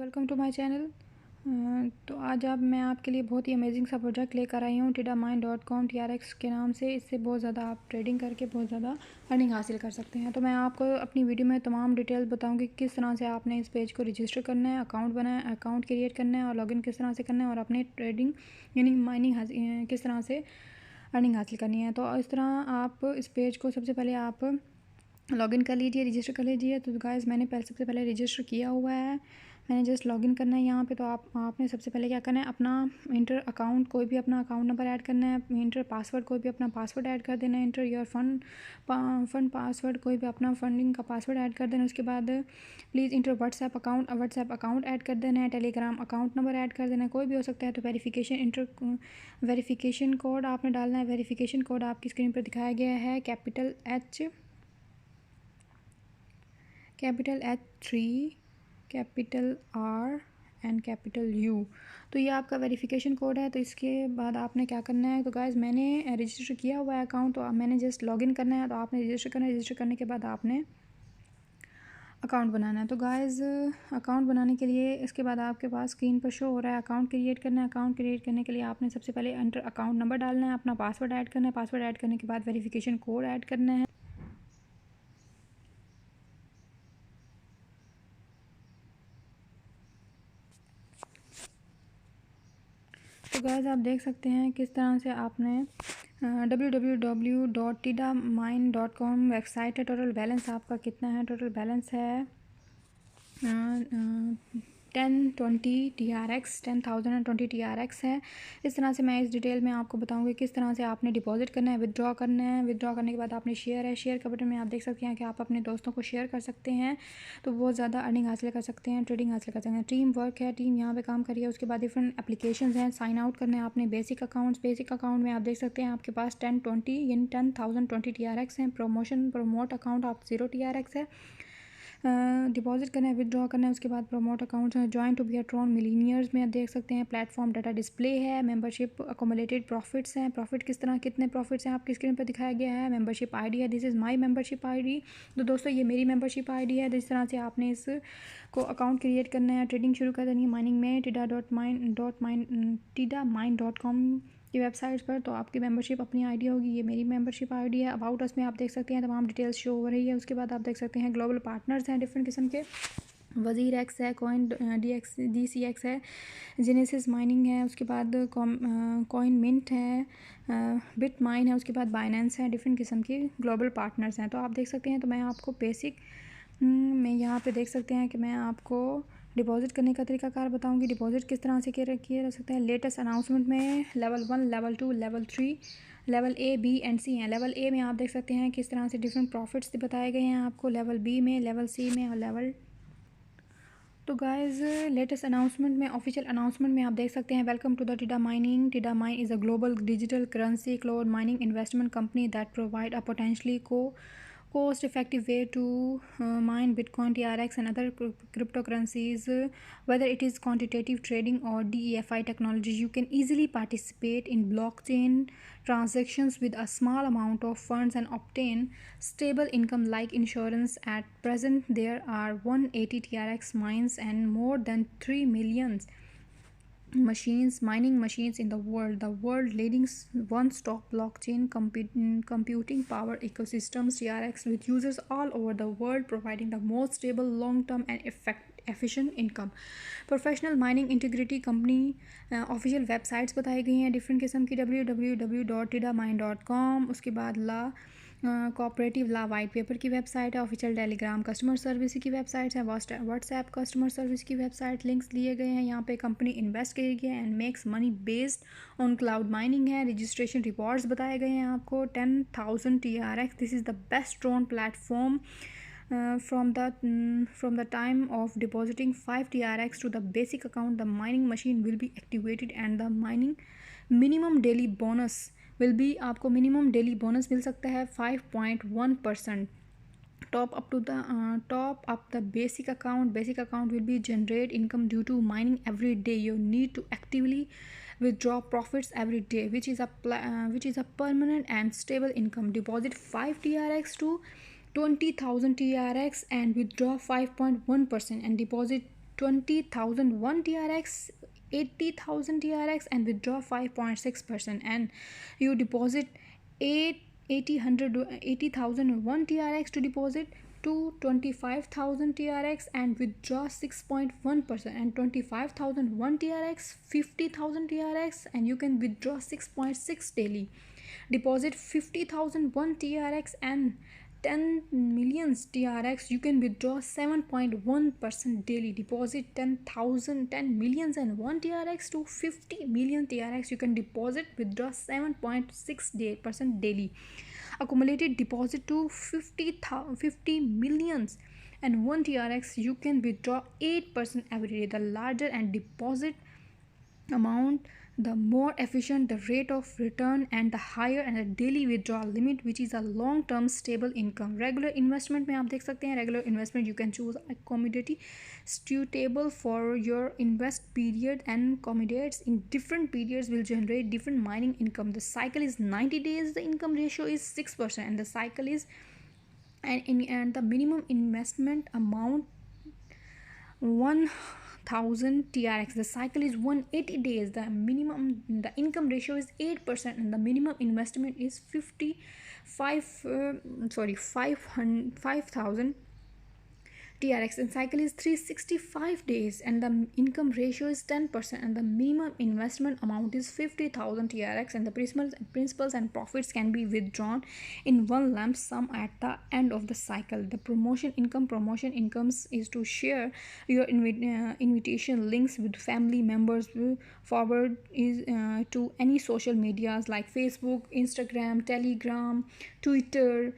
Welcome to my channel. तो आज मैं आपके लिए बहुत ही अमेजिंग सा प्रोजेक्ट लेकर आई हूँ tidamine.com TRX के नाम से। इससे बहुत ज़्यादा आप ट्रेडिंग करके बहुत ज़्यादा अर्निंग हासिल कर सकते हैं। तो मैं आपको अपनी वीडियो में तमाम डिटेल्स बताऊँगी कि किस तरह से आपने इस पेज को रजिस्टर करना है, अकाउंट बनाना है, अकाउंट क्रिएट करना है और लॉगिन किस तरह से करना है और अपने ट्रेडिंग यानी माइनिंग किस तरह से अर्निंग हासिल करनी है। तो इस तरह आप इस पेज को सबसे पहले आप लॉगिन कर लीजिए, रजिस्टर कर लीजिए। तो गाइस मैंने सबसे पहले रजिस्टर किया हुआ है, मैंने जस्ट लॉगिन करना है यहाँ पे। तो आपने सबसे पहले क्या करना है, अपना इंटर अकाउंट कोई भी अपना अकाउंट नंबर ऐड करना है, इंटर पासवर्ड कोई भी अपना पासवर्ड ऐड कर देना है, इंटर योर फंड पासवर्ड कोई भी अपना फंडिंग का पासवर्ड ऐड कर देना। उसके बाद please inter WhatsApp account add कर देना है, टेलीग्राम अकाउंट नंबर ऐड कर देना है, कोई भी हो सकता है। तो वेरिफिकेशन कोड आपने डालना है। वेरिफिकेशन कोड आपकी स्क्रीन पर दिखाया गया है, capital H3, capital R and capital U। तो ये आपका वेरिफिकेशन कोड है। तो इसके बाद आपने क्या करना है, तो गाइज़ मैंने रजिस्टर किया हुआ है अकाउंट, तो मैंने जस्ट लॉगिन करना है। तो आपने रजिस्टर करना है, रजिस्टर करने के बाद आपने अकाउंट बनाना है। तो गाइज़ अकाउंट बनाने के लिए इसके बाद आपके पास स्क्रीन पर शो हो रहा है अकाउंट क्रिएट करना है। अकाउंट क्रिएट करने के लिए आपने सबसे पहले एंटर अकाउंट नंबर डालना है, अपना पासवर्ड ऐड करना है, पासवर्ड ऐड करने के बाद वेरिफिकेशन कोड ऐड करना है। तो गाइस आप देख सकते हैं किस तरह से आपने www.tidamine.com वेबसाइट है। टोटल बैलेंस आपका कितना है, टोटल बैलेंस है 1020 TRX, 10,020 TRX है। इस तरह से मैं इस डिटेल में आपको बताऊंगी किस तरह से आपने डिपॉजिट करना है, विदड्रॉ करना है। विदड्रॉ करने के बाद आपने शेयर का बटन में आप देख सकते हैं कि आप अपने दोस्तों को शेयर कर सकते हैं, तो बहुत ज़्यादा अर्निंग हासिल कर सकते हैं, ट्रेडिंग हासिल कर सकते हैं। टीम वर्क है, टीम यहाँ पे काम करिए। उसके बाद डिफरेंट एप्लीकेशंस हैं, साइन आउट करना है आपने। बेसिक अकाउंट में आप देख सकते हैं आपके पास 10,020 TRX हैं। प्रमोट अकाउंट आप 0 TRX है। डिपॉजिट करना है, विदड्रॉ करना है। उसके बाद प्रमोट अकाउंट है, join to be a Tron millionaires में आप देख सकते हैं। प्लेटफॉर्म डाटा डिस्प्ले है, मेंबरशिप अकोमोडेटेड प्रॉफिट्स हैं। प्रॉफिट किस तरह कितने प्रॉफिट्स हैं आपकी स्क्रीन पर दिखाया गया है। मेंबरशिप आईडी है, this is my membership ID. तो दोस्तों ये मेरी मेंबरशिप आईडी है। जिस तरह से आपने इस को अकाउंट क्रिएट करना है, ट्रेडिंग शुरू कर देनी है माइनिंग में tidamine.com की वेबसाइट पर। तो आपकी मेंबरशिप अपनी आईडी होगी, ये मेरी मेंबरशिप आईडी है। अबाउट अस में आप देख सकते हैं तमाम डिटेल्स शो हो रही है। उसके बाद आप देख सकते हैं ग्लोबल पार्टनर्स हैं डिफरेंट किस्म के, वजीर एक्स है, कॉइन DCX है, जेनेसिस माइनिंग है। उसके बाद कॉइन मिंट है, बिट माइन है। उसके बाद बाइनेंस है, डिफरेंट किस्म के ग्लोबल पार्टनर्स हैं। तो आप देख सकते हैं। तो मैं आपको बेसिक में यहाँ पे देख सकते हैं कि मैं आपको डिपॉजिट करने का तरीकाकार बताऊंगी, डिपॉजिट किस तरह से किया जा सकता है। लेटेस्ट अनाउंसमेंट में level 1, level 2, level 3, level A, B and C हैं। लेवल A में आप देख सकते हैं किस तरह से डिफरेंट प्रॉफिट्स बताए गए हैं आपको, लेवल B में, लेवल C में और लेवल। तो गाइज़ लेटेस्ट अनाउंसमेंट में, ऑफिशियल अनाउंसमेंट में आप देख सकते हैं, welcome to the Tidamine। Tidamine is a global digital currency cloud mining investment company that provide a potentially cost-effective way to mine Bitcoin, TRX, and other cryptocurrencies. Whether it is quantitative trading or DeFi technology, you can easily participate in blockchain transactions with a small amount of funds and obtain stable income like insurance. At present, there are 180 TRX mines and more than 3 million mining machines in the world leading one-stop blockchain computing power ecosystems, TRX, with users all over the world, providing the most stable, long-term and efficient income. Professional mining integrity company official websites बताई गई हैं different किस्म की, www.tidamine.com। उसके बाद cooperative law white paper की website है, official Telegram customer service की वेबसाइट है, व्हाट्सएप कस्टमर सर्विस की वेबसाइट, लिंक्स दिए गए हैं। यहाँ पे कंपनी इन्वेस्ट करेगी and makes money based on cloud mining है। रजिस्ट्रेशन रिवॉर्ड्स बताए गए हैं आपको 10,000 TRX। This is the best drone platform from the time of depositing 5 TRX to the basic account. The mining machine will be activated and the mining minimum daily bonus will be, आपको minimum daily bonus मिल सकता है 5.1%. Top up the basic account will be generate income due to mining every day. You need to actively withdraw profits every day, which is a permanent and stable income. Deposit 5 TRX to 20,000 TRX and withdraw 5.1% and deposit 20,001 TRX, 80,000 TRX, and withdraw 5.6%. And you deposit 80,001 TRX to deposit to 25,000 TRX and withdraw 6.1%, and 25,001 TRX, 50,000 TRX, and you can withdraw 6.6 daily. Deposit 50,001 TRX and 10 millions TRX, you can withdraw 7.1% daily. Deposit 10 millions and 1 TRX to 50 million TRX, you can deposit, withdraw 7.6% daily. Accumulated deposit to 50 millions and 1 TRX, you can withdraw 8% every day. The larger and deposit amount, the more efficient the rate of return, and the higher and the daily withdrawal limit, which is a long term stable income. Regular investment में आप देख सकते हैं, regular investment you can choose a commodity suitable for your invest period, and commodities in different periods will generate different mining income. The cycle is 90 days, the income ratio is 6%, and the cycle is and the minimum investment amount 1,000 TRX. The cycle is 180 days. The income ratio is 8%, and the minimum investment is 5,000 TRX, and cycle is 365 days, and the income ratio is 10%, and the minimum investment amount is 50,000 TRX, and the principals and profits can be withdrawn in one lump sum at the end of the cycle. The promotion incomes is to share your invitation links with family members, forward is to any social medias like Facebook, Instagram, Telegram, Twitter.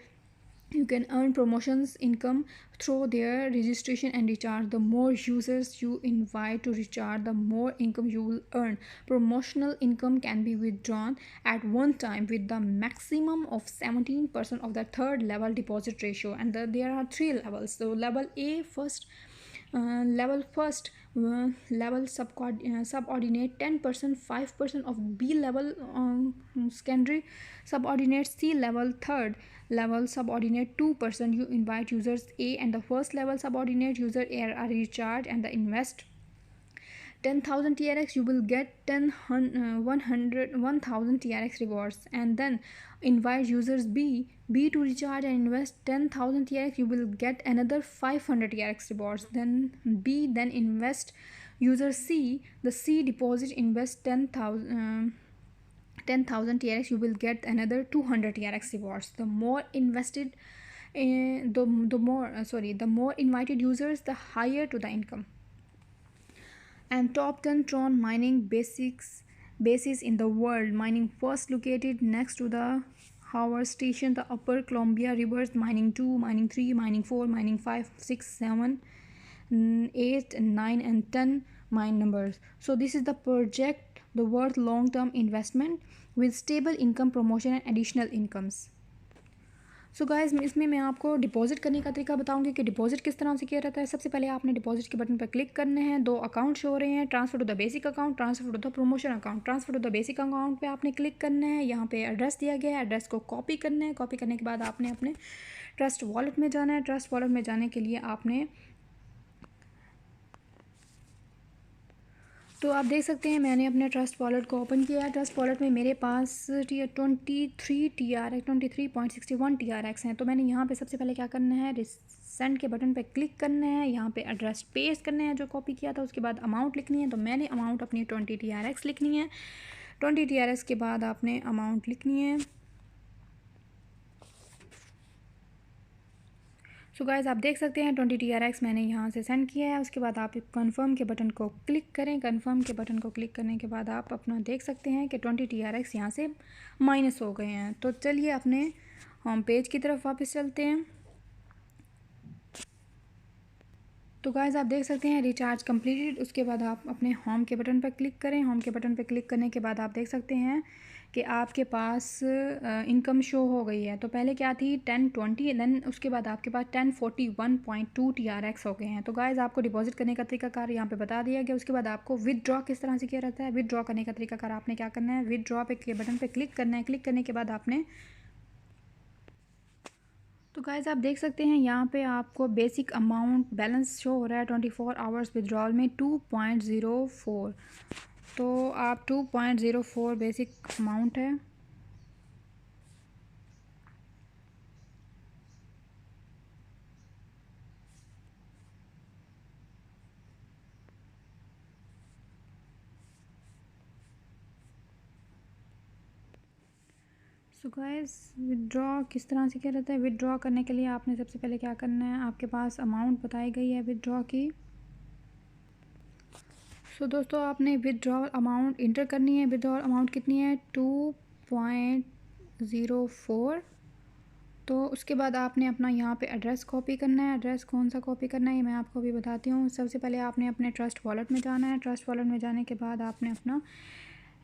You can earn promotions income through their registration and recharge. The more users you invite to recharge, the more income you will earn. Promotional income can be withdrawn at one time with the maximum of 17% of the third level deposit ratio. And there are 3 levels. So level A first, level subordinate 10%, 5% of B level secondary subordinate. C level third level subordinate 2%. You invite users A and the first level subordinate user A are recharged and the invest 10,000 TRX, you will get 1,000 TRX rewards, and then invite users B to recharge and invest 10,000 TRX, you will get another 500 TRX rewards. Then B then invest user C, the C deposit invest 10,000 TRX, you will get another 200 TRX rewards. The more invested, the more invited users, the higher to the income. And top 10 Tron mining bases in the world. Mining first located next to the Howard Station, the Upper Columbia Rivers. Mining 2, Mining 3, Mining 4, Mining 5, 6, 7, 8, 9, and 10 mine numbers. So this is the project, the worth long-term investment with stable income, promotion and additional incomes. So guys, इसमें मैं आपको deposit करने का तरीका बताऊंगी कि deposit किस तरह से किया रहता है. सबसे पहले आपने डिपॉजिट के बटन पर क्लिक करने हैं. 2 अकाउंट शो हो रहे हैं, transfer to the basic account, transfer to the promotion account. Transfer to the basic account पे आपने क्लिक करना है. यहाँ पे एड्रेस दिया गया है, एड्रेस को कॉपी करना है. कॉपी करने के बाद आपने अपने ट्रस्ट वॉलेट में जाना है. ट्रस्ट वॉलेट में जाने के लिए आपने, तो आप देख सकते हैं मैंने अपने ट्रस्ट वॉलेट को ओपन किया है. ट्रस्ट वॉलेट में मेरे पास 23.61 TRX हैं. तो मैंने यहाँ पे सबसे पहले क्या करना है, सेंड के बटन पे क्लिक करना है. यहाँ पे एड्रेस पेस्ट करना है जो कॉपी किया था. उसके बाद अमाउंट लिखनी है. तो मैंने अमाउंट अपनी 20 TRX लिखनी है. 20 TRX के बाद आपने अमाउंट लिखनी है. सो गाइस, आप देख सकते हैं 20 TRX मैंने यहाँ से सेंड किया है. उसके बाद आप कन्फर्म के बटन को क्लिक करें. कन्फर्म के बटन को क्लिक करने के बाद आप अपना देख सकते हैं कि 20 TRX यहाँ से माइनस हो गए हैं. तो चलिए अपने होम पेज की तरफ वापस चलते हैं. तो गाइस, आप देख सकते हैं रिचार्ज कंप्लीटेड. उसके बाद आप अपने होम के बटन पर क्लिक करें. होम के बटन पर क्लिक करने के बाद आप देख सकते हैं कि आपके पास इनकम शो हो गई है. तो पहले क्या थी 1020, देन उसके बाद आपके पास 1041.2 TRX हो गए हैं. तो गाइस, आपको डिपॉजिट करने का तरीकाकार यहाँ पे बता दिया गया. उसके बाद आपको विदड्रॉ किस तरह से किया रहता है. विदड्रॉ करने का तरीकाकार आपने क्या करना है, विदड्रॉ पे बटन पे क्लिक करना है. क्लिक करने के बाद आपने तो गाइज़ आप देख सकते हैं यहाँ पे आपको बेसिक अमाउंट बैलेंस शो हो रहा है 24 आवर्स विड्रॉल में 2.04। तो आप 2.04 बेसिक अमाउंट है। सो गाइस विड्रॉ किस तरह से किया जाता है। विड्रॉ करने के लिए आपने सबसे पहले क्या करना है, आपके पास अमाउंट बताई गई है विड्रॉ की। सो दोस्तों आपने विड्रॉ अमाउंट इंटर करनी है। विड्रॉ अमाउंट कितनी है 2.04। तो उसके बाद आपने अपना यहाँ पे एड्रेस कॉपी करना है। एड्रेस कौन सा कॉपी करना है ये मैं आपको अभी बताती हूँ। सबसे पहले आपने अपने ट्रस्ट वॉलेट में जाना है। ट्रस्ट वॉलेट में जाने के बाद आपने अपना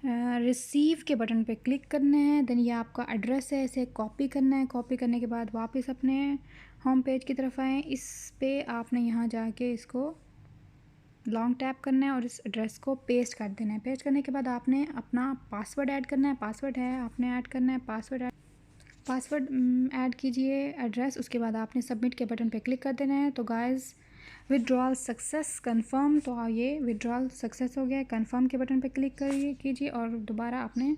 रिसीव के बटन पे क्लिक करना है। देन ये आपका एड्रेस है, इसे कॉपी करना है। कॉपी करने के बाद वापस अपने होम पेज की तरफ आएँ। इस पे आपने यहाँ जाके इसको लॉन्ग टैप करना है और इस एड्रेस को पेस्ट कर देना है। पेस्ट करने के बाद आपने अपना पासवर्ड ऐड करना है। पासवर्ड है आपने ऐड करना है। पासवर्ड ऐड कीजिए, एड्रेस, उसके बाद आपने सबमिट के बटन पे क्लिक कर देना है। तो गाइस विड्रॉल सक्सेस कंफर्म। तो ये विड्रॉल सक्सेस हो गया। कंफर्म के बटन पे क्लिक करिए कीजिए और दोबारा आपने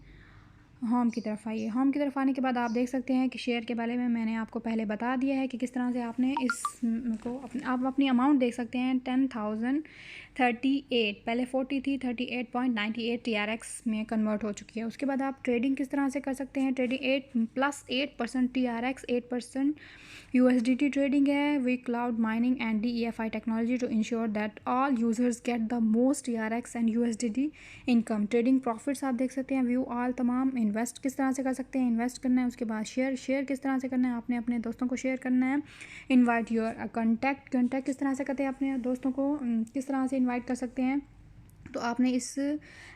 होम की तरफ आइए। होम की तरफ आने के बाद आप देख सकते हैं कि शेयर के बारे में मैंने आपको पहले बता दिया है कि किस तरह से आपने इस को आप अपनी अमाउंट देख सकते हैं 10,038। पहले 40 थी, 38.98 TRX में कन्वर्ट हो चुकी है। उसके बाद आप ट्रेडिंग किस तरह से कर सकते हैं। ट्रेडिंग 8% TRX, 8% USDT ट्रेडिंग है with cloud mining and DEFI technology to ensure that all users get the most TRX and USDT income. Trading profits आप देख सकते हैं, व्यू ऑल तमाम। इन्वेस्ट किस तरह से कर सकते हैं, इन्वेस्ट करना है। उसके बाद शेयर किस तरह से करना है, आपने अपने दोस्तों को शेयर करना है। इनवाइट योर कॉन्टैक्ट किस तरह से करते हैं, अपने दोस्तों को किस तरह से इनवाइट कर सकते हैं। तो आपने इस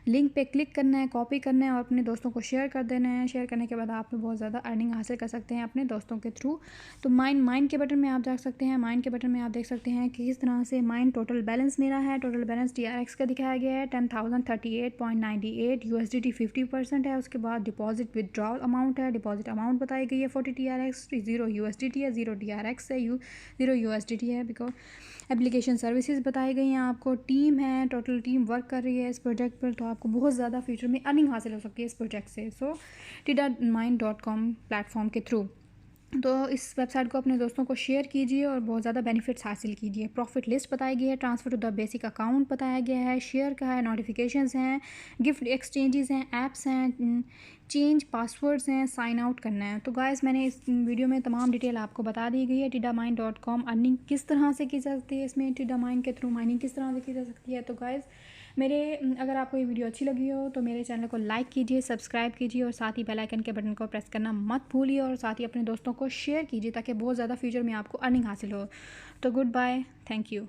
लिंक पे क्लिक करना है, कॉपी करना है और अपने दोस्तों को शेयर कर देना है। शेयर करने के बाद आप बहुत ज़्यादा अर्निंग हासिल कर सकते हैं अपने दोस्तों के थ्रू। तो माइन के बटन में आप जा सकते हैं। माइन के बटन में आप देख सकते हैं कि किस तरह से माइन टोटल बैलेंस मेरा है। टोटल बैलेंस TRX का दिखाया गया है 10,038.98 USDT 50% है। उसके बाद डिपॉजिट विदड्रॉल अमाउंट है। डिपॉजिट अमाउंट बताई गई है 40 TRX, 0 USDT है, 0 TRX है, 0 USDT है। बिकॉज एप्लीकेशन सर्विसेज बताई गई हैं आपको। टीम है, टोटल टीम वर्क कर रही है इस प्रोजेक्ट पर। तो आपको बहुत ज़्यादा फ्यूचर में अर्निंग हासिल हो सकती है इस प्रोजेक्ट से। सो TIDAMine.com प्लेटफॉर्म के थ्रू। तो इस वेबसाइट को अपने दोस्तों को शेयर कीजिए और बहुत ज़्यादा बेनिफिट्स हासिल कीजिए। प्रॉफिट लिस्ट बताई गई है, transfer to the basic account बताया गया है, शेयर का है, नोटिफिकेशंस हैं, गिफ्ट एक्सचेंजेस हैं, ऐप्स हैं, चेंज पासवर्ड्स हैं, साइन आउट करना है। तो गाइस मैंने इस वीडियो में तमाम डिटेल आपको बता दी गई है। TIDAMine.com अर्निंग किस तरह से की जा सकती है, इसमें TIDAMine के थ्रू माइनिंग किस तरह से की जा सकती है। तो गाइस अगर आपको ये वीडियो अच्छी लगी हो तो मेरे चैनल को लाइक कीजिए, सब्सक्राइब कीजिए और साथ ही बेल आइकन के बटन को प्रेस करना मत भूलिए और साथ ही अपने दोस्तों को शेयर कीजिए ताकि बहुत ज़्यादा फ्यूचर में आपको अर्निंग हासिल हो। तो गुड बाय, थैंक यू।